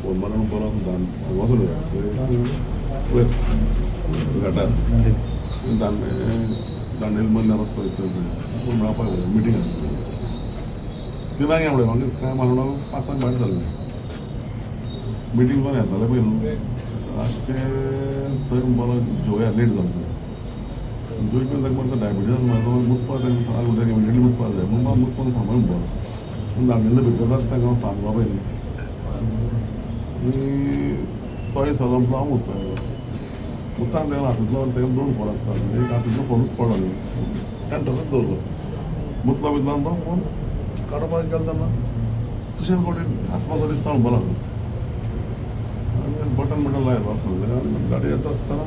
Phone मारून परत वचून वयर घाटार दांडेल मदल्या रस्तो वयता पूण मेळपाक मिटींग आसली ती ना गेले म्हाका काय मारून 5 भायर जालें मिटींग कोण येतालें पळय न्हू लास्ट थंय बरो जेवया लेट जावचो जेवपी ताका मारता डायबिटीज मारता मुतपा ताका उदक इमिडियटली मुतपा जाय पूण म्हाका मुतपाक थांबय बरो पूण दांडेल्ले भितर आसता ताका हांव थांबलो पयलीं आनी तोय सदमलो हांव मुतपाक मुतान ताका हातूंतलो ताका 2 फोन आसता एक हातूंतलो फोनूच पडलो न्ही टॅन्टसूच दवरलो मुतलो भितरल्यान तो फोन काडपाक गेलो तेन्ना सुशेन कोणें हात मारता दिसता बरो बटन लायलो आनी गाडी येता आसतना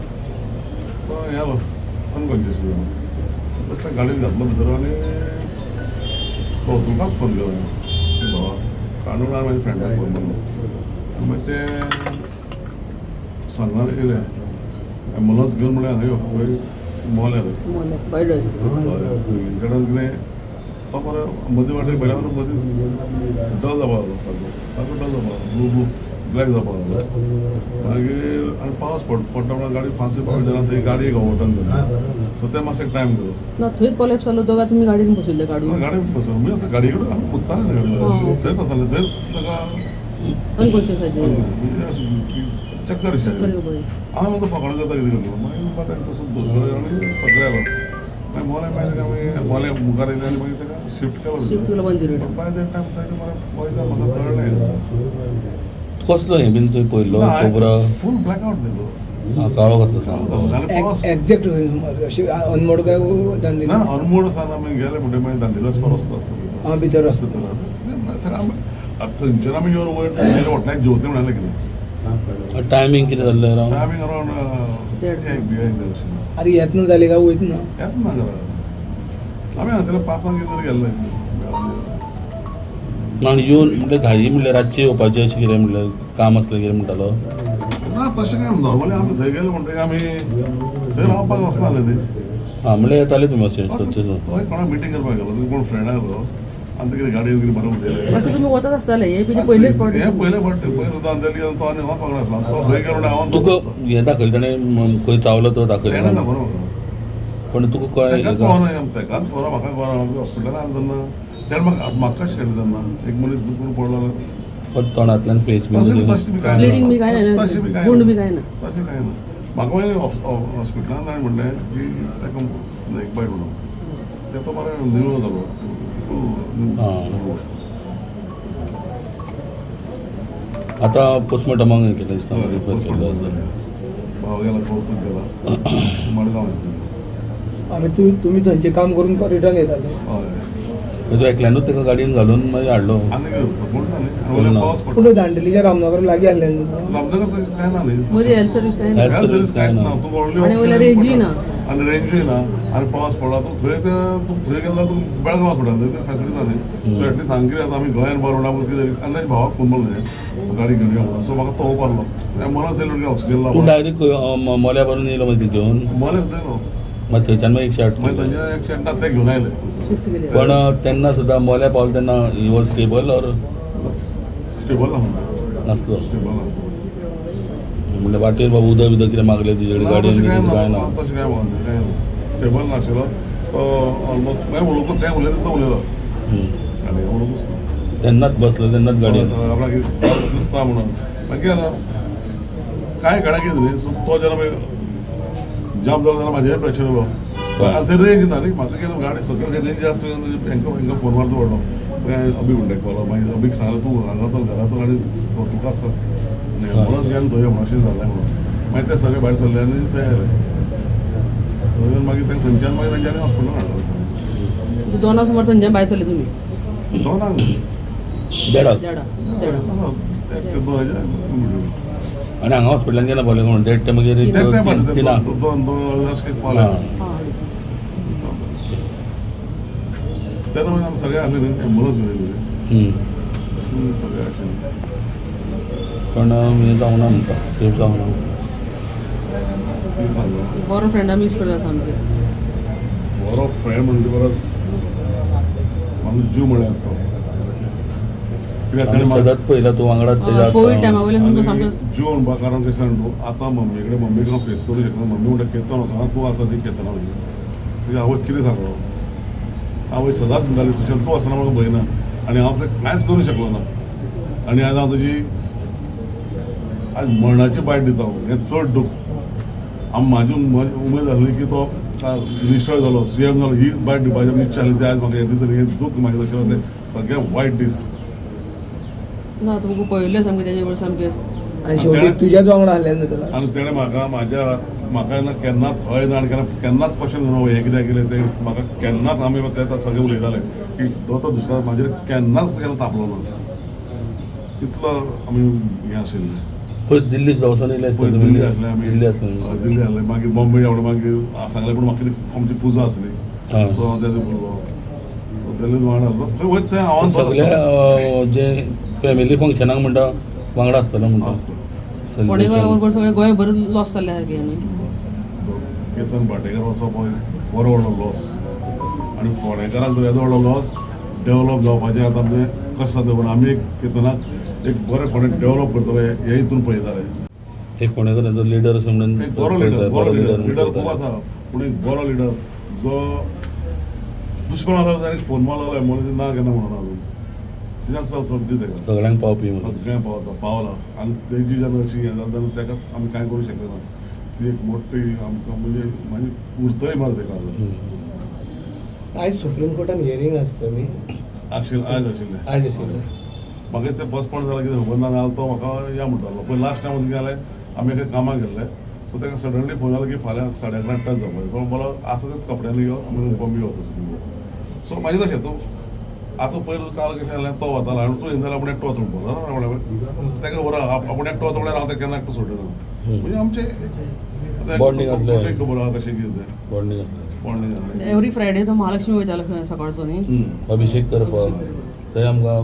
तो येलो अनकॉन्शियस जालो तशें गाडयेन घातलो भितर आनी तुकाच फोन केलो भावा काडून हांवें म्हाज्या फ्रेंडाक फोन मारलो मागीर ते सांगार येयले एम्बुलन्स घेवन म्हळ्यार हांगा यो खंय मोल्यार कडेन कितें तो मरे मदीं वाटेक भयल्या मदीं डल जावपा लागलो सारको डल जावपा लागलो ब्लू ब्लॅक जावपा लागलो मागीर आनी पावस पडटा म्हणून गाडी फास्ट पावय जाल्यार थंय गाडी एक ओवरटर्न जाली सो ते मातशें टायम गेलो ना थंय कोलॅप्स जालो दोगां तुमी गाडयेन बसयल्ले गाडयेन गाडयेन बसलो मी आतां गाडये कडेन हांव मुत्तालें गाडयेन थंयच आसतालें थंयच ताका अनकॉन्शियस चक्कर हांव म्हणटा फकाणां जाता कितें करतलो मागीर बाटाक तसोच दवरलो आनी सगळें आलो मागीर मोल्या मागीर आमी मोल्या मुखार येयले आनी मागीर ताका शिफ्ट केलो बाय दॅट टायम थंय मरे वयता म्हाका चडलें कसलो हे बीन तुवें पयलो खोबरो फूल ब्लॅक आवट न्ही तो काळो कसलो एक्झॅक्ट अशें अनमोड काय दांडेली ना अनमोड सावन आमी गेले म्हणटा मागीर दांडेलो वचपा रस्तो आसता भितर आसता थंयच्यान आमी येवन वयर गेले वटल्याक जेवतले म्हणाले कितें टायमींग कितें जाल्लें अरावंड टायमींग अरावंड एक अशें आतां येतना जालें काय वयतना येतना घरा आमी हांगसर 5 कितें गेल्ले आनी येवन म्हणजे घाई म्हणल्यार रातची येवपाचें अशें कितें म्हणल्यार काम आसलें कितें म्हणटालो ना तशें काय नॉर्मली आमी थंय गेले म्हणटकीर आमी थंय रावपाक वचनासले न्ही म्हणल्यार येताले तुमी अशें सच्चें थंय कोणा मिटींग करपाक गेलो कोण फ्रेंड आयलो आनी कितें गाडयेन कितें बरें उलयलें अशें तुमी वचत आसताले हे पयलीं पयलेच फावट हें पयले फावट पयलीं सुद्दां अंदेली तो आनी हांव पकडलो आसलो तो थंय गेलो हांव तुका हें दाखयलें ताणें खंय चावलो तो दाखयलें तेणें खबर पण तुका कळ्ळें तेकाच पावना तेकाच बरो म्हाका बरो हॉस्पिटलान आनी तेन्ना तेणें म्हाका कशें केलें तेन्ना एक मनीस दुखून पडलो पण तोंडांतल्यान फेस तशें बी कांय ब्लिडींग बी काय ना तशें बी कांय गुंड बी काय ना तशें कांय ना म्हाका मागीर हॉस्पिटलान ताणें म्हणलें की ताका स्नेक बायट म्हणून तें तो बरें निवळ जालो आतां पोस्टमॉर्टमाक हें केलें दिसता रिफर केल्लो आसा भाव गेला कौतूक गेला मडगांव येतलो आमी तुमी थंयचें काम करून रिटर्न येताले हय तूं एकल्यानूच ताका गाडयेन घालून मागीर हाडलो आनी कोण ना न्ही आनी पावस पूण पडलो दांडेलीच्या रामनगर लागीं आसलें न्हू रामनगर काय ना न्ही मदीं हेल्थ सर्वीस काय ना हेल्थ हेल्थ सर्वीस सर्वीस काय कांयच ना ना तूं व्हडली आनी वयल्यार रेंजूय ना आनी रेंजूय ना आनी पावस पडला तूं थंय तूं थंय गेलो तूं बेळगांव हॉस्पिटल थंय फॅसिलिटी ना न्ही सो एटलीस्ट हांगा कितें आतां आमी गोंयान बरो ना कितें आनी ताच्या भावाक फोन मारलें तूं गाडी घेवन यो म्हणून सो म्हाका तो पावलो एम्बुलन्स येयलो न्ही ऑक्सिजन तूं लावपाक डायरेक्ट मोल्या भरून येयलो मागीर ती घेवन मोले सुद्दां येयलो मागीर थंयच्यान मागीर 108 मागीर थंयचे एक शेंटा ते घेवन आयले शिफ्ट केली पण तेन्ना सुद्दां मोल्या पावलो तेन्ना he was stable or stable ना नासलो स्टेबल ना म्हणल्यार वाटेर बाबा उदक बिदक कितें मागलें तुजे कडेन गाडयेन तशें काय ना तशें काय म्हणून काय स्टेबल नाशिल्लो तो ऑलमोस्ट मागीर उलोवंक तें उलयता तो उलयलो आनी उलोवंकूच ना तेन्नाच बसलो तेन्नाच गाडयेन आपणाक दिसता म्हणून मागीर कितें जाता कांय घडा कितें न्ही सो तो जेन्ना मागीर जाम जालो जाल्यार म्हाजेर प्रेशर येयलो आनी थंय रेंज ना न्ही म्हाका कितें गाडी सकयल रेंज जास्त हांकां फोन मारचो पडलो मागीर अभी म्हणटाक पावलो मागीर अभीक सांगलें तूं हांगा चल घरा चल आनी तुका आसा एम्बुलन्स घेवन थंय यो अशें जालें म्हणून मागीर ते सगळे भायर सरले आनी थंय आयले थंय मागीर तें थंयच्यान मागीर तेंच्यांनी हॉस्पिटलान हाडलो 2 सुमार थंयच्यान भायर सरले तुमी दोनांक देडाक देडा एक दोन हेजे आनी हांगा हॉस्पिटलान केन्ना पावलें कोण देड ते मागीर तिना दोन अशें कितें पावले तेन्ना मागीर आमी सगळे आसले न्ही एम्बुलन्स घेवन येयले सगळे अशें पण हें जावना म्हणटा सेफ जावना बरो फ्रेंडा मिस करता सामके बरो फ्रेंड म्हणजे परस म्हाका जीव म्हळ्यार तो कित्याक आमी ताणें सदांच पळयला तूं वांगडा तेज्या कोविड टायमा आसा वयल्यान तुमकां आनी सामकें जीव म्हणपा कारण कशें जाणा तूं आतां मम्मी कडेन मम्मीक हांव फेस करूं शकना मम्मी म्हणटा केतन वता तूं आसा ती केतना वयली तुजी आवय कितें सांगलो आवय सदांच म्हणटाली सुशांत तूं आसतना म्हाका भंय ना आनी हांव तें कांयच करूंक शकलो ना आनी आयज हांव तुजी आज मरणाची बायट दिता हें चड दूख हांव म्हाजी उमेद आसली की तो मिनिस्टर जालो CM जालो ही बायट दिवपाची इच्छा आसली ती आयज म्हाका हें दितली हें दूख म्हाजें तशें तें सगळें वायट दीस ना तुमकां पळयलें सामकें तेजे वेळी सामकें आणि शेवटी तुझ्याच वांगडा हाडलें न्हू त्याला आनी तेणें म्हाका ना केन्नाच हय ना आनी केन्नाच क्वेश्चन करूं हें कित्याक केलें तें म्हाका केन्नाच आमी ते सगळे उलयताले की तो दुसरो म्हाजेर केन्नाच केन्ना तापलो ना इतलो आमी हें आशिल्लें खंय दिल्ली वचून येयले पळय दिल्ली आसले आमी दिल्ली आसले दिल्ली आसले मागीर बॉम्बे आवडे मागीर सांगलें पूण म्हाका आमची पुजा आसली हां. सो हांव तेजो बोल्लो दिल्ली वांगडा आसलो खंय वयता थंय हांव सगळ्या जे फॅमिली फंक्शनाक म्हणटा वांगडा आसतलो म्हणटा फोंडेकारा बरोबर सगळें गोंय भर लॉस जाल्ले सारकें न्ही केतन भाटेकर वचप हो बरो व्हडलो लॉस आनी फोंडेकाराक जर येदो व्हडलो लॉस डेवलप जावपाचें आतां आमचें कशें जाता पूण आमी केतनाक एक बरें फोंडे डेवलप करतले हे हितून पळयताले एक फोंडेकाराचो लिडर अशें म्हणून एक बरो लिडर खूब आसा पूण एक बरो लिडर जो दुश्मना लागलो ताणें फोन मारलो म्हणून ना केन्ना म्हणून अजून कित्याक चल समजी तेका सगळ्यांक पावपी म्हणून सगळें पावला आनी तेजी जेन्ना अशी हें जाता तेन्ना तेका आमी कांय करूंक शकले ना ती एक मोठी आमकां म्हणजे म्हाजी उरतय मार तेका आज सुप्रीम कोर्टान हियरींग आसतली आशिल्लें आयज आशिल्लें आज आशिल्लें म्हाका ते पोस्टपोन जाला कितें खबर ना जाल्यार तो म्हाका या म्हणटालो पळय लास्ट टायम कितें जालें आमी एका कामाक गेल्ले सो ताका सडनली फोन जालो की फाल्यां 11:30 टच जावपाचें तो बोलो आसा तेच कपड्यांनी यो आमी बॉम्बे वता सो म्हाजें तशें तूं आतां पयलीं काल कशें जालें तो वतालो आनी तूं येयन जाल्यार आपूण एकटो वता म्हणपाक ताका खबर आहा आपूण एकटो वता म्हळ्यार हांव ताका केन्ना एकटो सोडिना म्हणजे आमचें Bonding आसलें. खबर आहा कशें कितें तें बॉन्डिंग आसलें बॉन्डिंग आसलें एवरी फ्रायडे तो महालक्ष्मी वयतालो सकाळचो न्ही अभिषेक करपाक थंय आमकां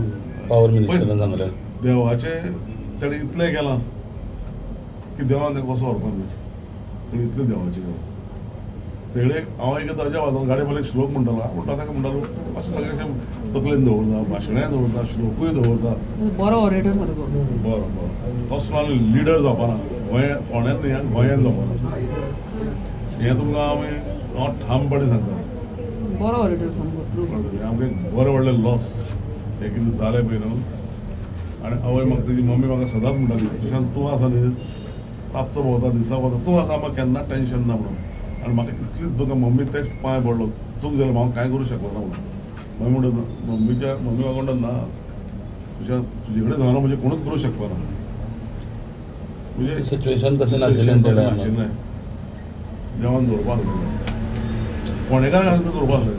पावर मिनिस्टरान सांगलें देवाचें तेणें इतलें केलां की देवान ताका कसो व्हरपाक ना तेणें इतलें देवाचें केलां तेणे हांव एक ताज्या वाजोन गाडी मला एक श्लोक म्हणटालो म्हणटा ताका म्हणटालो अशें सगळें अशें तकलेन दवरता भाशणाय दवरता श्लोकूय दवरता बरो ऑरेटर सारको बरो बरो तसलो आनी लिडर जावपा ना गोंया फोंड्यान न्ही गोंयान जावपा ना हें तुमकां हांव ठामपणे सांगता बरो ऑरेटर सामको आमकां एक बरें व्हडलें लॉस हें कितें जालें पळय न्हू आनी आवय म्हाका तेजी मम्मी म्हाका सदांच म्हणटाली सुशांत तूं आसा न्ही रातचो भोंवता दिसा भोंवता तूं आसा म्हाका केन्नाच टेन्शन ना म्हणून आनी म्हाका इतली तुका मम्मी तेच पांय पडलो चूक जालें हांव कांय करूं शकलो ना म्हणून मागीर म्हणटा मम्मी म्हाका म्हणटा ना तुज्या तुजे कडेन जालो म्हणजे कोणूच करूं शकपा ना म्हणजे सिच्युएशन तशें नाशिल्लें तेन्ना नाशिल्लें देवान दवरपाक जाय फोंडेकार घालून दवरपाक जाय